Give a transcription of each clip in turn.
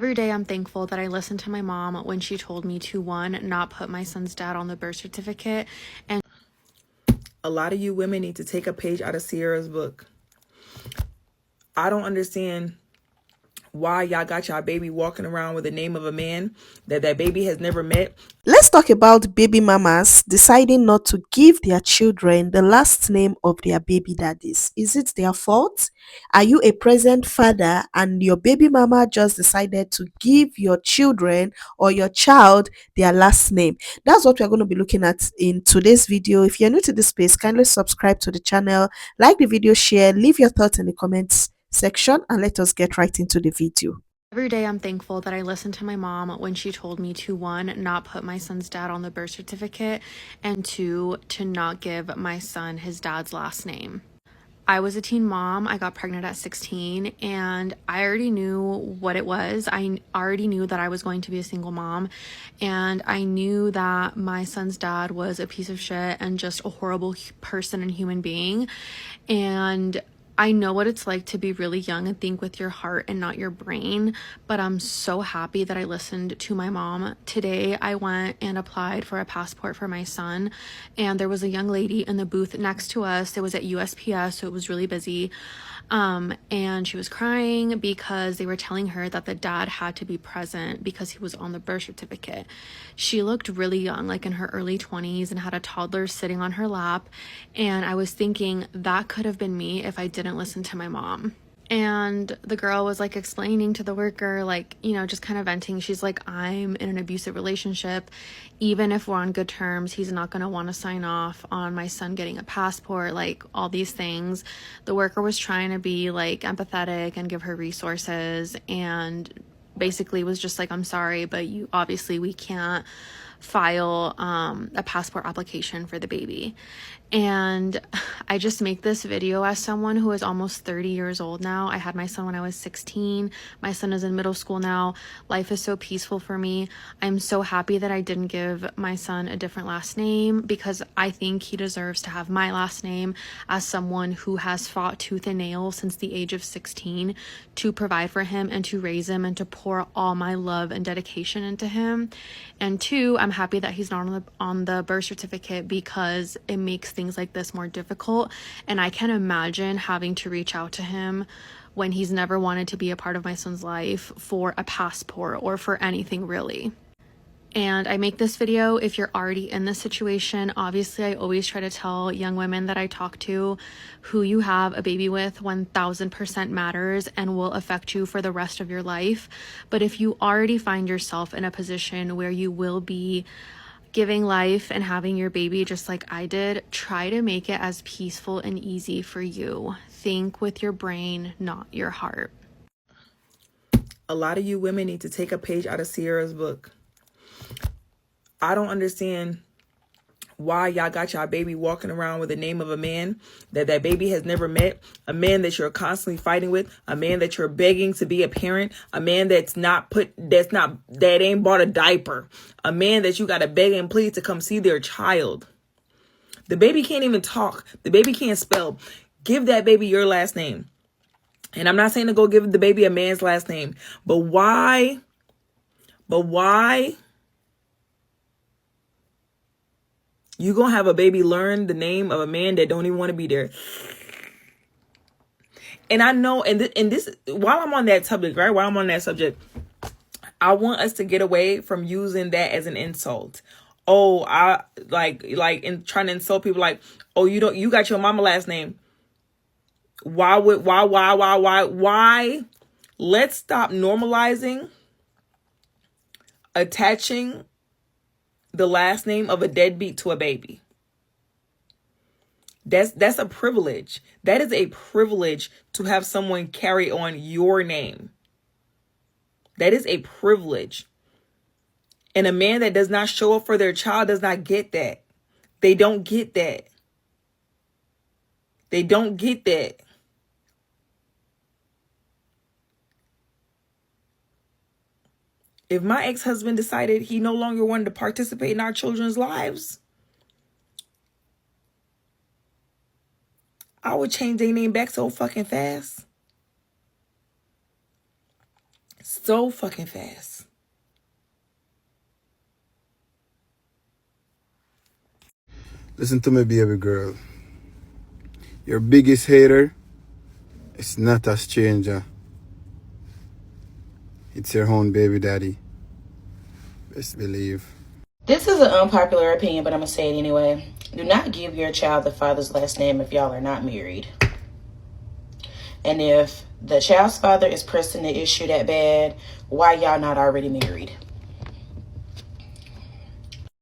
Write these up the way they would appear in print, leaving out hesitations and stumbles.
Every day I'm thankful that I listened to my mom when she told me to, one, not put my son's dad on the birth certificate. And a lot of you women need to take a page out of Sierra's book. I don't understand why y'all got y'all baby walking around with the name of a man that baby has never met. Let's talk about baby mamas deciding not to give their children the last name of their baby daddies. Is it their fault? Are you a present father and your baby mama just decided to give your children or your child their last name? That's what we're going to be looking at in today's video. If you're new to this space, kindly subscribe to the channel, like the video, share, leave your thoughts in the comments section, and let us get right into the video. every day I'm thankful that I listened to my mom when she told me to, one, not put my son's dad on the birth certificate, and two, to not give my son his dad's last name. I was a teen mom. I got pregnant at 16 and I already knew what it was. I already knew that I was going to be a single mom, and I knew that my son's dad was a piece of shit and just a horrible person and human being. And I know what it's like to be really young and think with your heart and not your brain, but I'm so happy that I listened to my mom. Today, I went and applied for a passport for my son, and there was a young lady in the booth next to us. It was at USPS, so it was really busy. And she was crying because they were telling her that the dad had to be present because he was on the birth certificate. She looked really young, like in her early 20s, and had a toddler sitting on her lap. And I was thinking that could have been me if I didn't listen to my mom. And the girl was like explaining to the worker, like, just kind of venting. She's like, I'm in an abusive relationship. Even if we're on good terms, he's not going to want to sign off on my son getting a passport, like all these things. The worker was trying to be like empathetic and give her resources, and basically was just like, I'm sorry, but we can't file a passport application for the baby. And I just make this video as someone who is almost 30 years old now. I had my son when I was 16. My son is in middle school now. Life is so peaceful for me. I'm so happy that I didn't give my son a different last name, because I think he deserves to have my last name, as someone who has fought tooth and nail since the age of 16 to provide for him and to raise him and to pour all my love and dedication into him. And two, I'm happy that he's not on the birth certificate, because it makes things like this more difficult. And I can imagine having to reach out to him when he's never wanted to be a part of my son's life for a passport or for anything really. And I make this video if you're already in this situation. Obviously, I always try to tell young women that I talk to, who you have a baby with 1000% matters and will affect you for the rest of your life. But if you already find yourself in a position where you will be giving life and having your baby just like I did, try to make it as peaceful and easy for you. Think with your brain, not your heart. A lot of you women need to take a page out of Sierra's book. I don't understand why y'all got y'all baby walking around with the name of a man that baby has never met, a man that you're constantly fighting with, a man that you're begging to be a parent, a man that ain't bought a diaper, a man that you got to beg and plead to come see their child. The baby can't even talk. The baby can't spell. Give that baby your last name. And I'm not saying to go give the baby a man's last name, but why you gonna have a baby learn the name of a man that don't even want to be there? And I know, and this, while I'm on that subject, right? While I'm on that subject, I want us to get away from using that as an insult. Oh, I like in trying to insult people, like, oh, you got your mama last name. Why? Let's stop normalizing attaching the last name of a deadbeat to a baby. That's a privilege. That is a privilege to have someone carry on your name. That is a privilege. And a man that does not show up for their child does not get that. They don't get that. They don't get that. If my ex-husband decided he no longer wanted to participate in our children's lives, I would change their name back so fucking fast. so fucking fast. Listen to me, baby girl. Your biggest hater is not a stranger. It's your own baby daddy. Best believe. This is an unpopular opinion, but I'm going to say it anyway. Do not give your child the father's last name if y'all are not married. And if the child's father is pressing the issue that bad, why y'all not already married?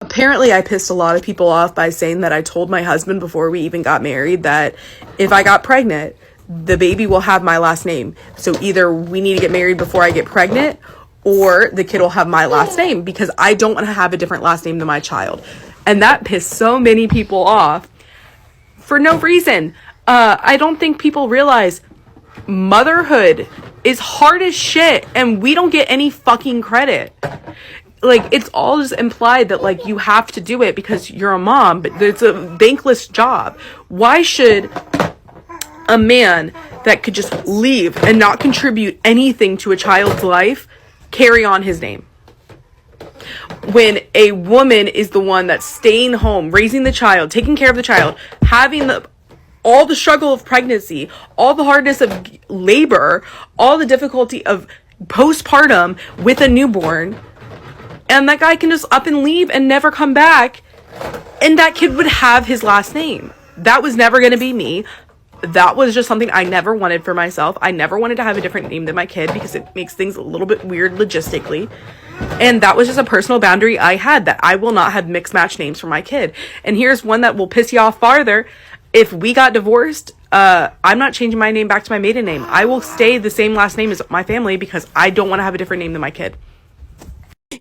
Apparently, I pissed a lot of people off by saying that I told my husband before we even got married that if I got pregnant, the baby will have my last name. So either we need to get married before I get pregnant, or the kid will have my last name, because I don't want to have a different last name than my child. And that pissed so many people off for no reason. I don't think people realize motherhood is hard as shit, and we don't get any fucking credit. Like, it's all just implied that, like, you have to do it because you're a mom, but it's a thankless job. Why should a man that could just leave and not contribute anything to a child's life carry on his name? When a woman is the one that's staying home, raising the child, taking care of the child, having all the struggle of pregnancy, all the hardness of labor, all the difficulty of postpartum with a newborn, and that guy can just up and leave and never come back, and that kid would have his last name. That was never going to be me. That was just something I never wanted for myself. I never wanted to have a different name than my kid because it makes things a little bit weird logistically. And that was just a personal boundary I had, that I will not have mixed match names for my kid. And here's one that will piss you off farther. If we got divorced, I'm not changing my name back to my maiden name. I will stay the same last name as my family because I don't want to have a different name than my kid.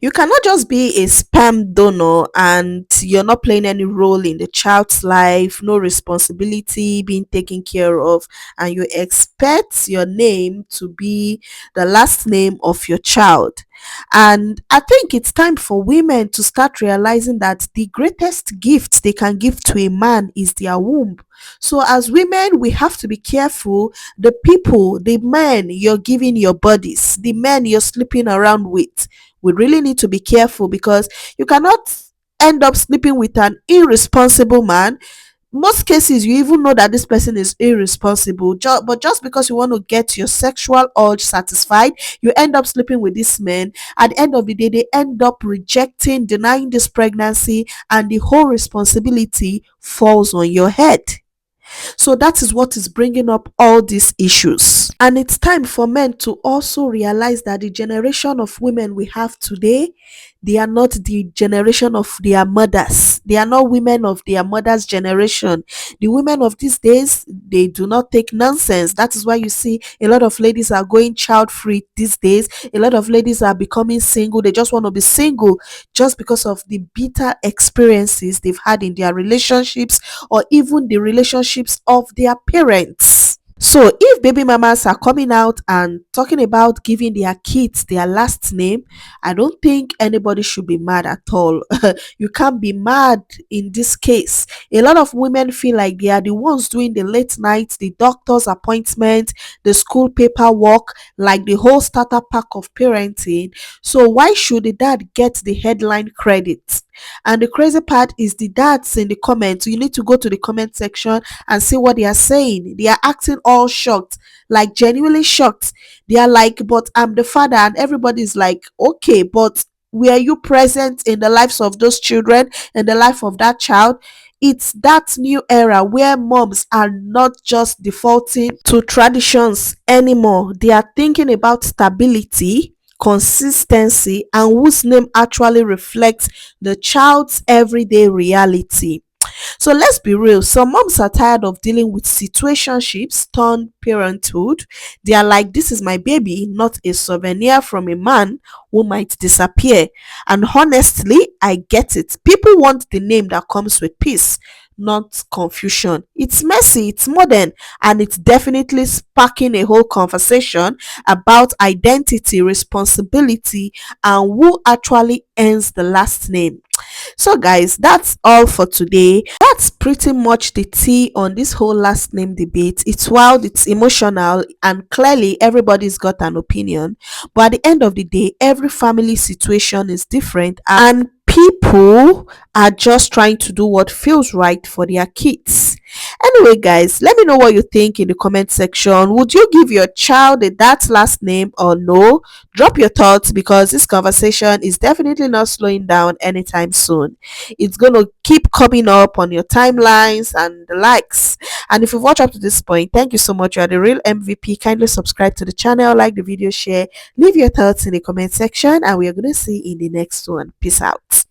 You cannot just be a sperm donor and you're not playing any role in the child's life, no responsibility being taken care of, and you expect your name to be the last name of your child. And I think it's time for women to start realizing that the greatest gift they can give to a man is their womb. So, as women, we have to be careful. The people, the men you're giving your bodies, the men you're sleeping around with, we really need to be careful, because you cannot end up sleeping with an irresponsible man. Most cases, you even know that this person is irresponsible, but just because you want to get your sexual urge satisfied, you end up sleeping with this man. At the end of the day, they end up rejecting, denying this pregnancy, and the whole responsibility falls on your head. So that is what is bringing up all these issues. And it's time for men to also realize that the generation of women we have today, they are not the generation of their mothers. They are not women of their mothers' generation. The women of these days, they do not take nonsense. That is why you see a lot of ladies are going child free these days. A lot of ladies are becoming single. They just want to be single just because of the bitter experiences they've had in their relationships, or even the relationships of their parents. So if baby mamas are coming out and talking about giving their kids their last name, I don't think anybody should be mad at all. You can't be mad in this case. A lot of women feel like they are the ones doing the late nights, the doctor's appointment, the school paperwork, like the whole starter pack of parenting. So why should the dad get the headline credit? And the crazy part is the dads in the comments. You need to go to the comment section and see what they are saying. They are acting all shocked, like genuinely shocked. They are like, but I'm the father, and everybody's like, okay, but were you present in the lives of those children, in the life of that child? It's that new era where moms are not just defaulting to traditions anymore. They are thinking about stability, consistency, and whose name actually reflects the child's everyday reality. So let's be real, some moms are tired of dealing with situationships turned parenthood. They are like, this is my baby, not a souvenir from a man who might disappear. And honestly, I get it. People want the name that comes with peace, not confusion. It's messy, it's modern, and it's definitely sparking a whole conversation about identity, responsibility, and who actually earns the last name. So guys, that's all for today. That's pretty much the tea on this whole last name debate. It's wild, it's emotional, and clearly everybody's got an opinion. But at the end of the day, every family situation is different, and people are just trying to do what feels right for their kids. Anyway, guys, let me know what you think in the comment section. Would you give your child a that last name or no? Drop your thoughts, because this conversation is definitely not slowing down anytime soon. It's going to keep coming up on your timelines and the likes. And if you've watched up to this point, thank you so much. You are the real MVP. Kindly subscribe to the channel, like the video, share, leave your thoughts in the comment section, and we are going to see you in the next one. Peace out.